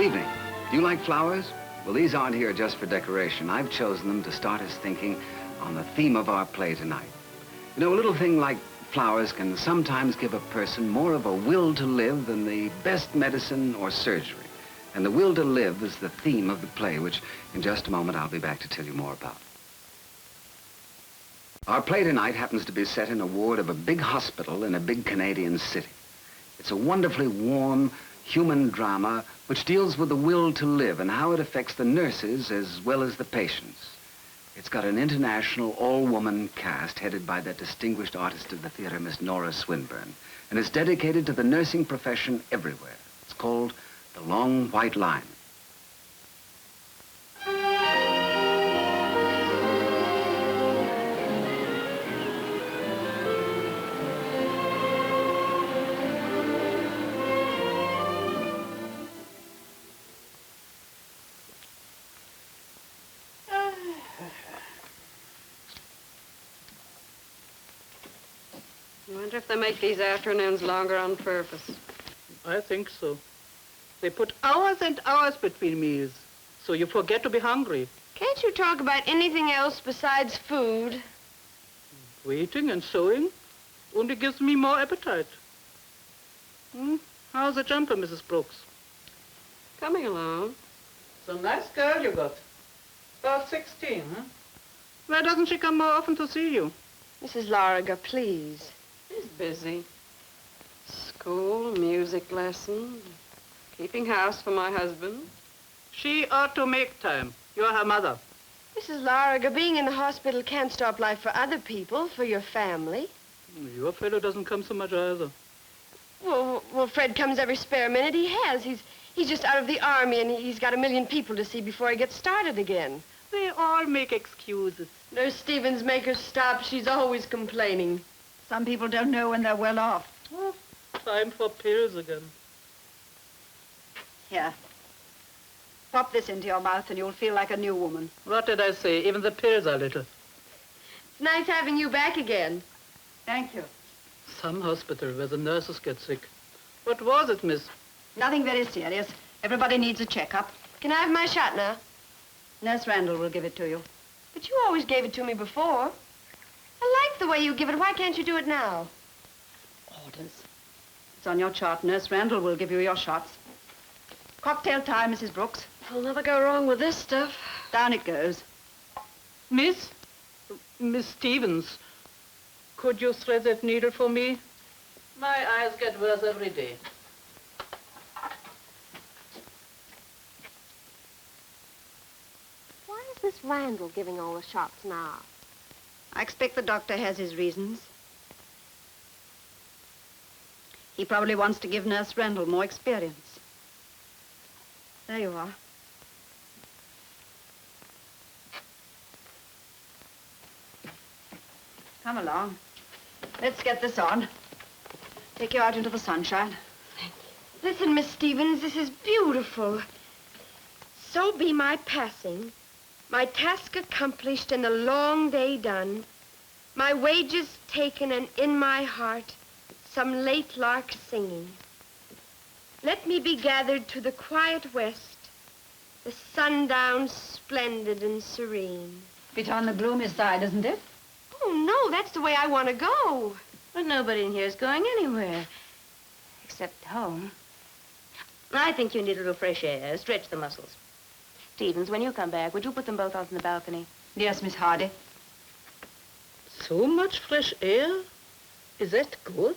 Good evening. Do you like flowers? Well, these aren't here just for decoration. I've chosen them to start us thinking on the theme of our play tonight. You know, a little thing like flowers can sometimes give a person more of a will to live than the best medicine or surgery. And the will to live is the theme of the play, which in just a moment I'll be back to tell you more about. Our play tonight happens to be set in a ward of a big hospital in a big Canadian city. It's a wonderfully warm, human drama which deals with the will to live and how it affects the nurses as well as the patients. It's got an international all-woman cast headed by that distinguished artist of the theater, Miss Nora Swinburne, and it's dedicated to the nursing profession everywhere. It's called The Long White Line. I wonder if they make these afternoons longer on purpose. I think so. They put hours and hours between meals, so you forget to be hungry. Can't you talk about anything else besides food? Waiting and sewing only gives me more appetite. How's the jumper, Mrs. Brooks? Coming along. It's a nice girl you got. About 16, huh? Why doesn't she come more often to see you? Mrs. Lariga, please. She's busy. School, music lessons, keeping house for my husband. She ought to make time. You're her mother. Mrs. Lariga, being in the hospital can't stop life for other people, for your family. Your fellow doesn't come so much either. Well, Fred comes every spare minute he has. He's just out of the army, and he's got 1 million people to see before he gets started again. They all make excuses. Nurse Stevens make her stop. She's always complaining. Some people don't know when they're well off. Oh, time for pills again. Here. Pop this into your mouth and you'll feel like a new woman. What did I say? Even the pills are little. It's nice having you back again. Thank you. Some hospital where the nurses get sick. What was it, miss? Nothing very serious. Everybody needs a checkup. Can I have my shot now? Nurse Randall will give it to you. But you always gave it to me before. I like the way you give it. Why can't you do it now? Orders. It's on your chart. Nurse Randall will give you your shots. Cocktail time, Mrs. Brooks. I'll never go wrong with this stuff. Down it goes. Miss Stevens, could you thread that needle for me? My eyes get worse every day. Why is Miss Randall giving all the shots now? I expect the doctor has his reasons. He probably wants to give Nurse Randall more experience. There you are. Come along. Let's get this on. Take you out into the sunshine. Thank you. Listen, Miss Stevens, this is beautiful. So be my passing, my task accomplished and the long day done, my wages taken and in my heart some late lark singing. Let me be gathered to the quiet west, the sundown splendid and serene. Bit on the gloomy side, isn't it? Oh, no, that's the way I want to go. But nobody in here is going anywhere, except home. I think you need a little fresh air, stretch the muscles. Stevens, when you come back, would you put them both out on the balcony? Yes, Miss Hardy. So much fresh air? Is that good?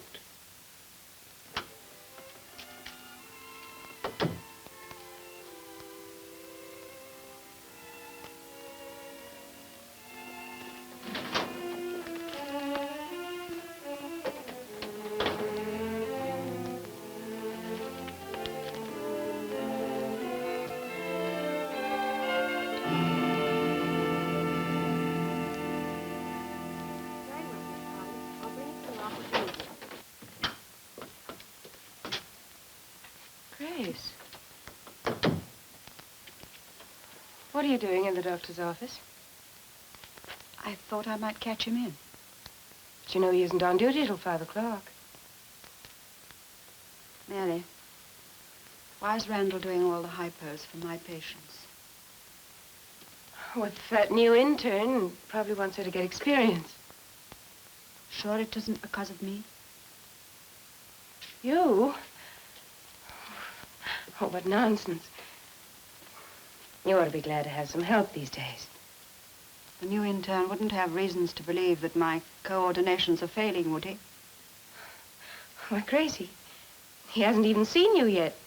Grace. What are you doing in the doctor's office? I thought I might catch him in. But you know he isn't on duty till 5 o'clock. Mary, Why is Randall doing all the hypos for my patients? With that new intern, probably wants her to get experience. Sure it isn't because of me? You? Oh, what nonsense. You ought to be glad to have some help these days. The new intern wouldn't have reasons to believe that my coordinations are failing, would he? Why, Gracie, he hasn't even seen you yet.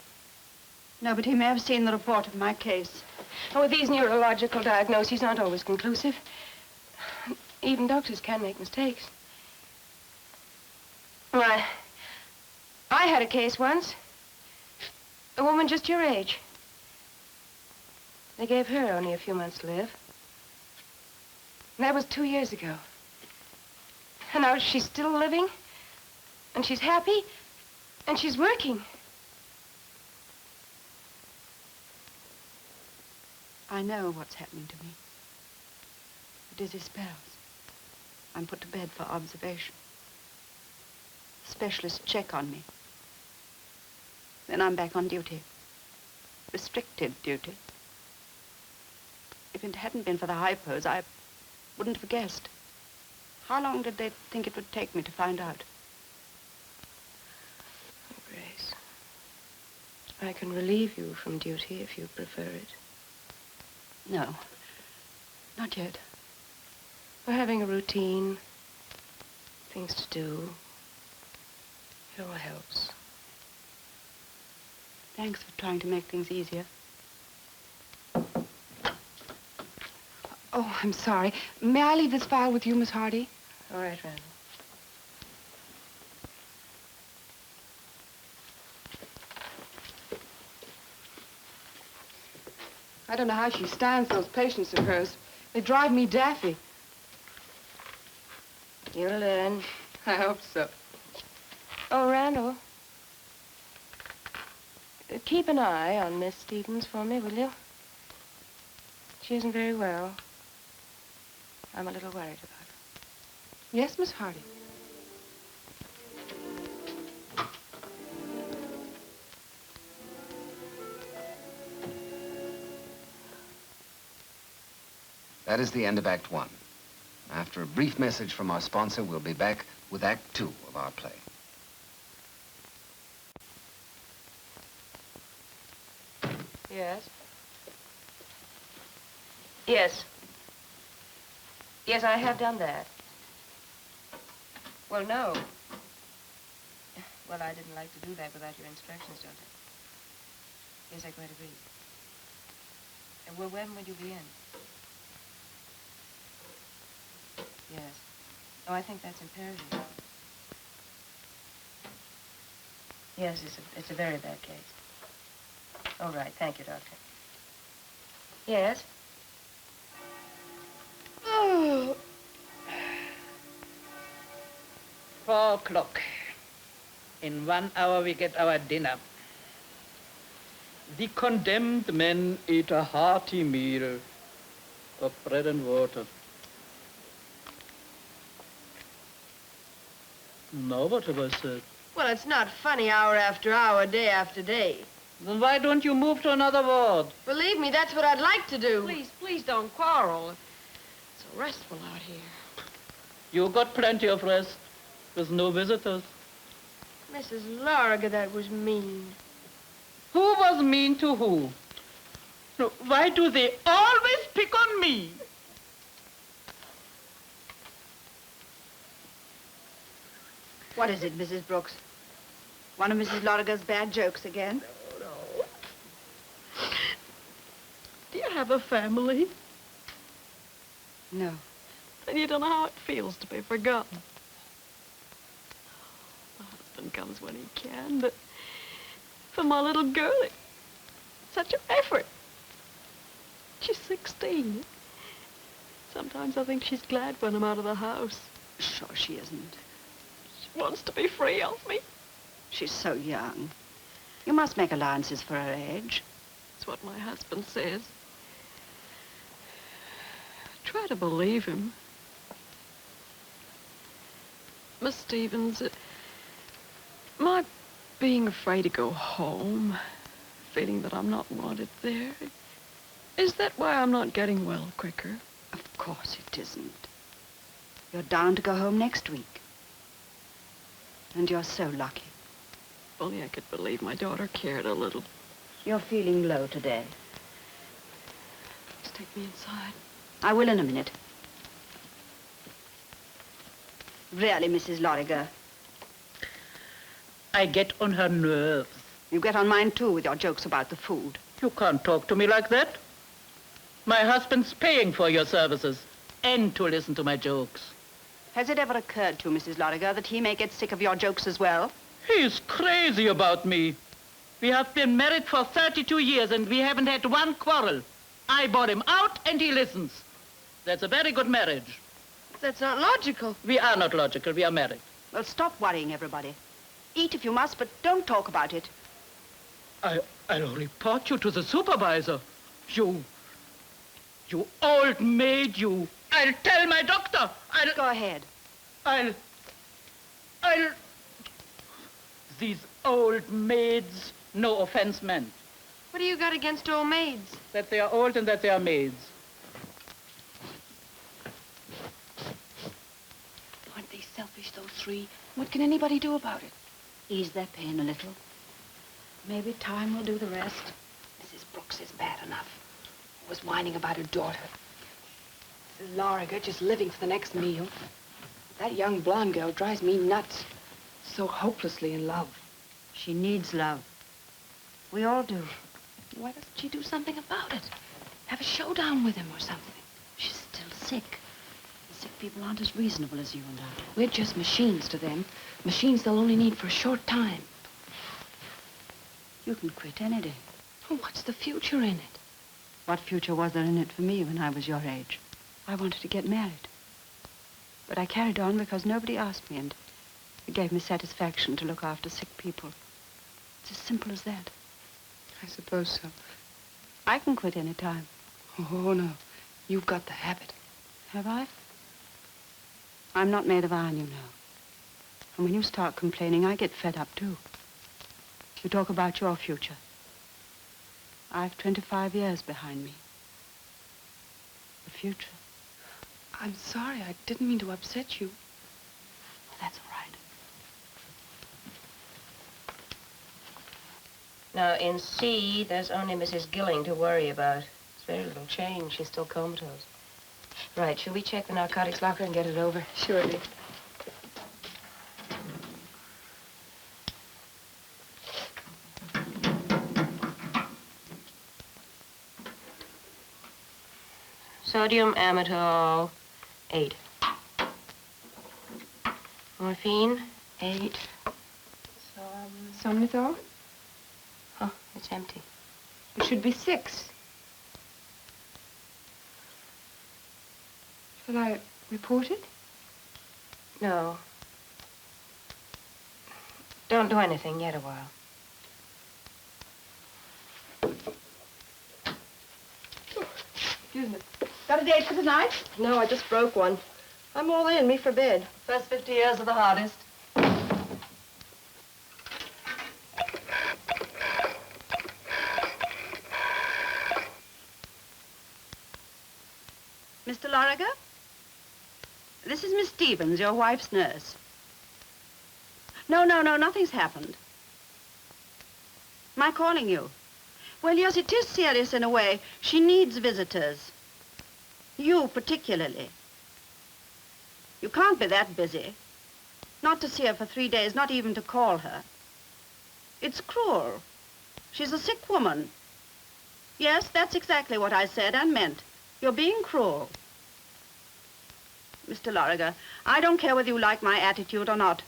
No, but he may have seen the report of my case. Oh, with these neurological diagnoses aren't always conclusive. Even doctors can make mistakes. Why, I had a case once. A woman just your age. They gave her only a few months to live. And that was 2 years ago. And now she's still living, and she's happy, and she's working. I know what's happening to me. Dizzy spells. I'm put to bed for observation. Specialists check on me. Then I'm back on duty. Restricted duty. If it hadn't been for the hypos, I wouldn't have guessed. How long did they think it would take me to find out? Oh, Grace, I can relieve you from duty if you prefer it. No, not yet. We're having a routine, things to do. It all helps. Thanks for trying to make things easier. Oh, I'm sorry. May I leave this file with you, Miss Hardy? All right, Randall. I don't know how she stands those patients of hers. They drive me daffy. You'll learn. I hope so. Oh, Randall. Keep an eye on Miss Stevens for me, will you? She isn't very well. I'm a little worried about her. Yes, Miss Hardy. That is the end of Act 1. After a brief message from our sponsor, we'll be back with Act 2 of our play. Yes? Yes. Yes, I have done that. Well, no. Well, I didn't like to do that without your instructions, don't I? Yes, I quite agree. Well, when will you be in? Yes. Oh, I think that's imperative. Yes, it's a very bad case. All right, thank you, Doctor. Yes? Oh. 4 o'clock. In 1 hour we get our dinner. The condemned men eat a hearty meal of bread and water. Now what have I said? Well, it's not funny hour after hour, day after day. Then why don't you move to another ward? Believe me, that's what I'd like to do. Please don't quarrel. It's so restful out here. You got plenty of rest. There's no visitors. Mrs. Larga, that was mean. Who was mean to who? No, why do they always pick on me? What is it, Mrs. Brooks? One of Mrs. Loriger's bad jokes again? Do you have a family? No. Then you don't know how it feels to be forgotten. My husband comes when he can, but for my little girl, it's such an effort. She's 16. Sometimes I think she's glad when I'm out of the house. Sure she isn't. She wants to be free of me. She's so young. You must make allowances for her age. That's what my husband says. I try to believe him. Miss Stevens, my being afraid to go home, feeling that I'm not wanted there. Is that why I'm not getting well quicker? Of course it isn't. You're down to go home next week. And you're so lucky. If only I could believe my daughter cared a little. You're feeling low today. Just take me inside. I will in a minute. Really, Mrs. Loriger. I get on her nerves. You get on mine, too, with your jokes about the food. You can't talk to me like that. My husband's paying for your services and to listen to my jokes. Has it ever occurred to you, Mrs. Loriger, that he may get sick of your jokes as well? He's crazy about me. We have been married for 32 years and we haven't had one quarrel. I bought him out and he listens. That's a very good marriage. That's not logical. We are not logical. We are married. Well, stop worrying everybody. Eat if you must, but don't talk about it. I'll report you to the supervisor. You old maid, you. I'll tell my doctor. Go ahead. These old maids, no offense meant. What do you got against old maids? That they are old and that they are maids. Aren't they selfish, those three? What can anybody do about it? Ease their pain a little. Maybe time will do the rest. Mrs. Brooks is bad enough. Was whining about her daughter. Mrs. Loriger just living for the next meal. That young blonde girl drives me nuts. So hopelessly in love. She needs love. We all do. Why doesn't she do something about it? Have a showdown with him or something. She's still sick. The sick people aren't as reasonable as you and I. We're just machines to them. Machines they'll only need for a short time. You can quit any day. Oh, what's the future in it? What future was there in it for me when I was your age? I wanted to get married. But I carried on because nobody asked me, and it gave me satisfaction to look after sick people. It's as simple as that. I suppose so. I can quit any time. Oh, no. You've got the habit. Have I? I'm not made of iron, you know. And when you start complaining, I get fed up, too. You talk about your future. I've 25 years behind me. The future. I'm sorry. I didn't mean to upset you. Oh, that's all right. Now, in C, there's only Mrs. Gilling to worry about. It's very little change. She's still comatose. Right, shall we check the narcotics locker and get it over? Surely. Sodium amytal, 8. Morphine, 8. Somnithol? Oh, it's empty. It should be 6. Shall I report it? No. Don't do anything yet a while. Excuse me. Got a date for tonight? No, I just broke one. I'm all in, me for bed. First 50 years are the hardest. Mr. Loriger? This is Miss Stevens, your wife's nurse. No, nothing's happened. Am I calling you? Well, yes, it is serious in a way. She needs visitors. You particularly. You can't be that busy. Not to see her for 3 days, not even to call her. It's cruel. She's a sick woman. Yes, that's exactly what I said and meant. You're being cruel. Mr. Loriger, I don't care whether you like my attitude or not.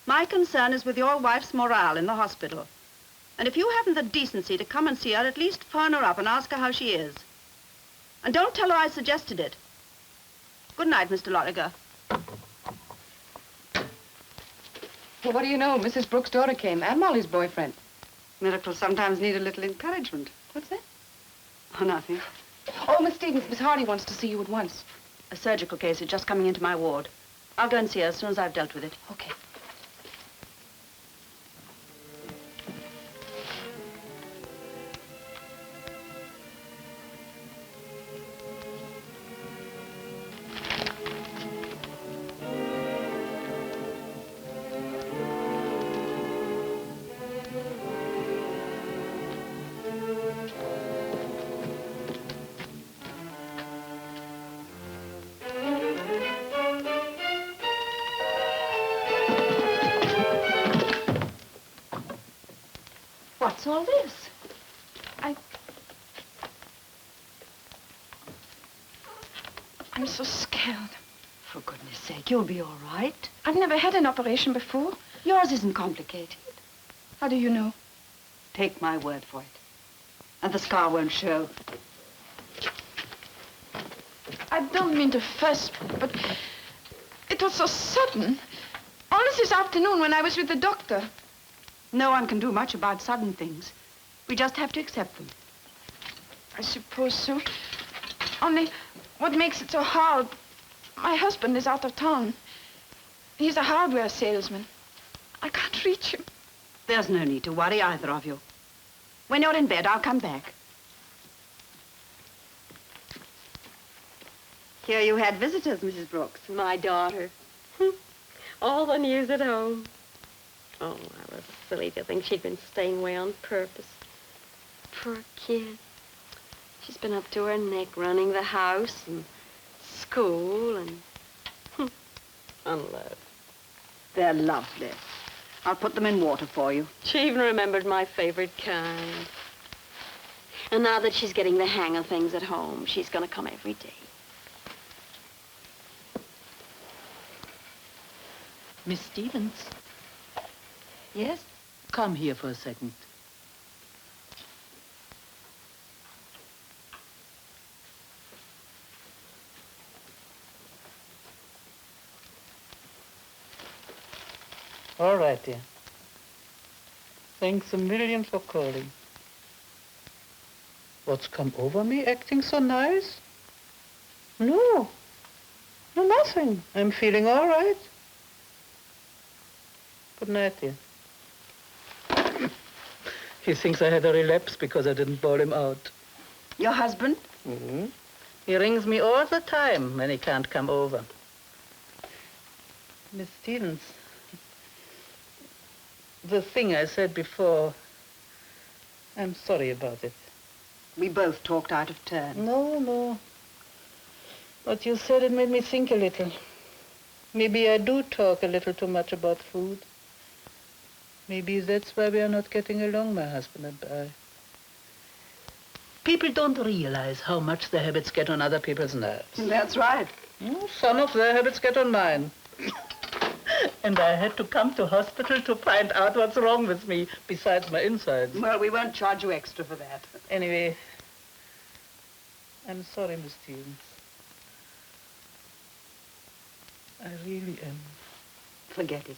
My concern is with your wife's morale in the hospital. And if you haven't the decency to come and see her, at least phone her up and ask her how she is. And don't tell her I suggested it. Good night, Mr. Loriger. Well, what do you know? Mrs. Brooks' daughter came, and Molly's boyfriend. Miracles sometimes need a little encouragement. What's that? Oh, nothing. Oh, Miss Stevens, Miss Hardy wants to see you at once. A surgical case is just coming into my ward. I'll go and see her as soon as I've dealt with it. Okay. What's all this? I'm so scared. For goodness sake, you'll be all right. I've never had an operation before. Yours isn't complicated. How do you know? Take my word for it. And the scar won't show. I don't mean to fuss, but it was so sudden. Only this afternoon when I was with the doctor. No one can do much about sudden things. We just have to accept them. I suppose so. Only, what makes it so hard, my husband is out of town. He's a hardware salesman. I can't reach him. There's no need to worry, either of you. When you're in bed, I'll come back. Here you had visitors, Mrs. Brooks. My daughter. All the news at home. Oh, I was silly to think she'd been staying away on purpose. Poor kid. She's been up to her neck running the house and school and unload. They're lovely. I'll put them in water for you. She even remembered my favorite kind. And now that she's getting the hang of things at home, she's going to come every day. Miss Stevens, Yes? come here for a second. All right, dear. Thanks a million for calling. What's come over me, acting so nice? No, nothing. I'm feeling all right. Good night, dear. He thinks I had a relapse because I didn't bawl him out. Your husband? Mm-hmm. He rings me all the time when he can't come over. Miss Stevens, the thing I said before, I'm sorry about it. We both talked out of turn. No. What you said, it made me think a little. Maybe I do talk a little too much about food. Maybe that's why we are not getting along, my husband and I. People don't realize how much their habits get on other people's nerves. That's right. Some of their habits get on mine. And I had to come to hospital to find out what's wrong with me, besides my insides. Well, we won't charge you extra for that. Anyway, I'm sorry, Miss Stevens. I really am. Forget it.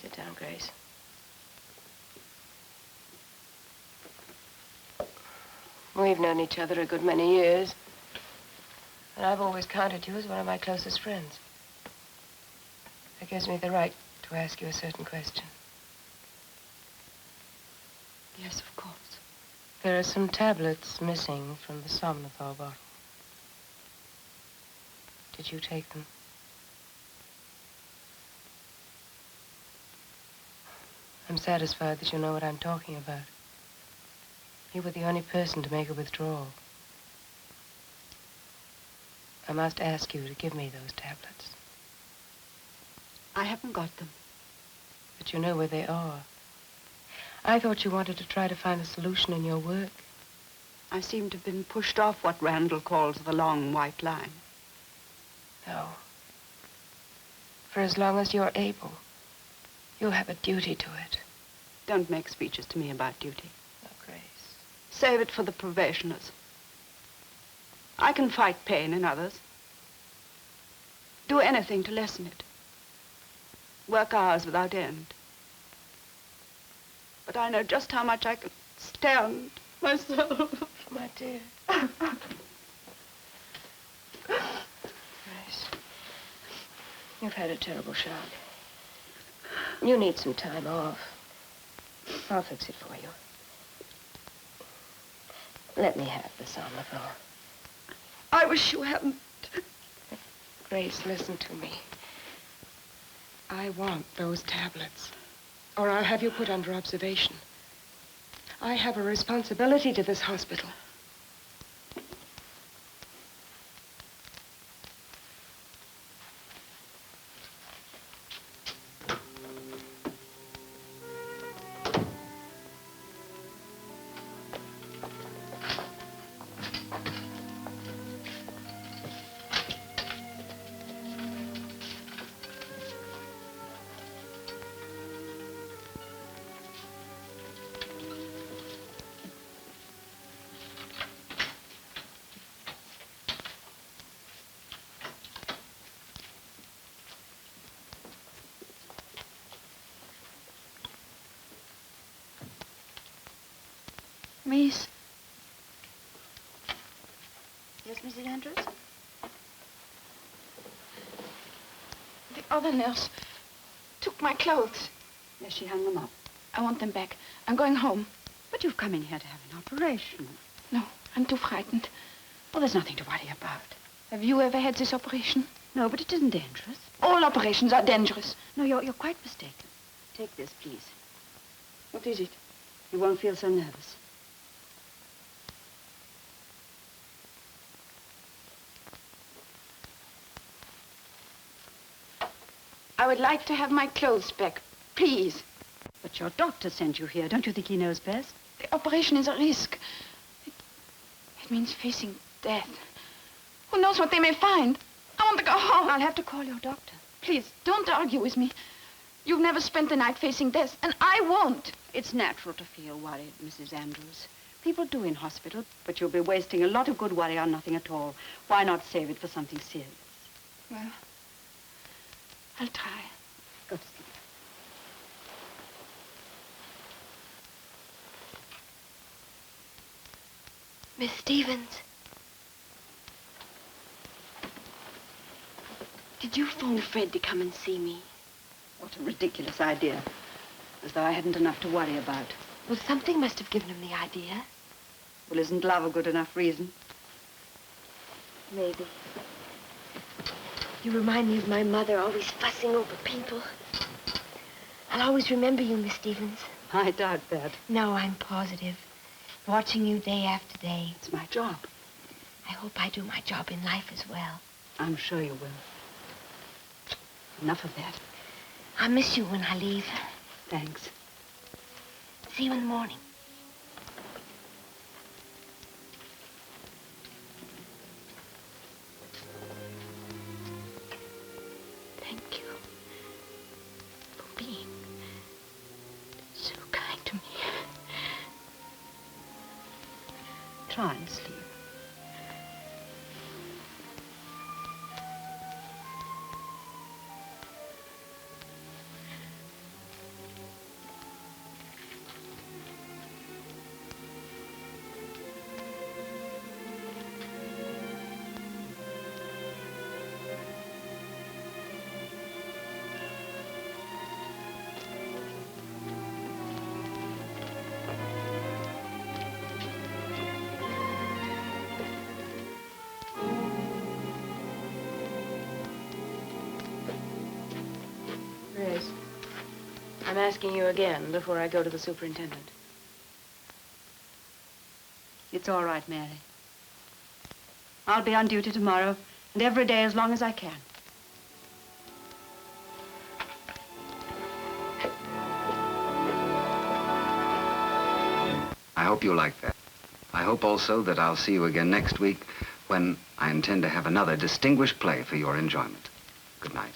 Sit down, Grace. We've known each other a good many years. And I've always counted you as one of my closest friends. That gives me the right to ask you a certain question. Yes, of course. There are some tablets missing from the Somnothol bottle. Did you take them? I'm satisfied that you know what I'm talking about. You were the only person to make a withdrawal. I must ask you to give me those tablets. I haven't got them. But you know where they are. I thought you wanted to try to find a solution in your work. I seem to have been pushed off what Randall calls the long white line. No. For as long as you're able, you have a duty to it. Don't make speeches to me about duty. Oh, Grace. Save it for the probationers. I can fight pain in others. Do anything to lessen it. Work hours without end. But I know just how much I can stand myself. my dear. Grace, you've had a terrible shock. You need some time off. I'll fix it for you. Let me have the somnifol. I wish you hadn't. Grace, listen to me. I want those tablets, or I'll have you put under observation. I have a responsibility to this hospital. Miss? Yes, Mrs. Andrews? The other nurse took my clothes. Yes, she hung them up. I want them back. I'm going home. But you've come in here to have an operation. No, I'm too frightened. Well, there's nothing to worry about. Have you ever had this operation? No, but it isn't dangerous. All operations are dangerous. No, you're quite mistaken. Take this, please. What is it? You won't feel so nervous. I would like to have my clothes back, please. But your doctor sent you here. Don't you think he knows best? The operation is a risk. It means facing death. Who knows what they may find? I want to go home. I'll have to call your doctor. Please, don't argue with me. You've never spent the night facing death, and I won't. It's natural to feel worried, Mrs. Andrews. People do in hospital, but you'll be wasting a lot of good worry on nothing at all. Why not save it for something serious? Well, I'll try. Go to sleep. Miss Stevens. Did you phone Fred to come and see me? What a ridiculous idea. As though I hadn't enough to worry about. Well, something must have given him the idea. Well, isn't love a good enough reason? Maybe. You remind me of my mother, always fussing over people. I'll always remember you, Miss Stevens. I doubt that. No, I'm positive. Watching you day after day. It's my job. I hope I do my job in life as well. I'm sure you will. Enough of that. I'll miss you when I leave. Thanks. See you in the morning. Thank you for being so kind to me. Try and sleep. Grace, I'm asking you again before I go to the superintendent. It's all right, Mary. I'll be on duty tomorrow and every day as long as I can. I hope you like that. I hope also that I'll see you again next week when I intend to have another distinguished play for your enjoyment. Good night.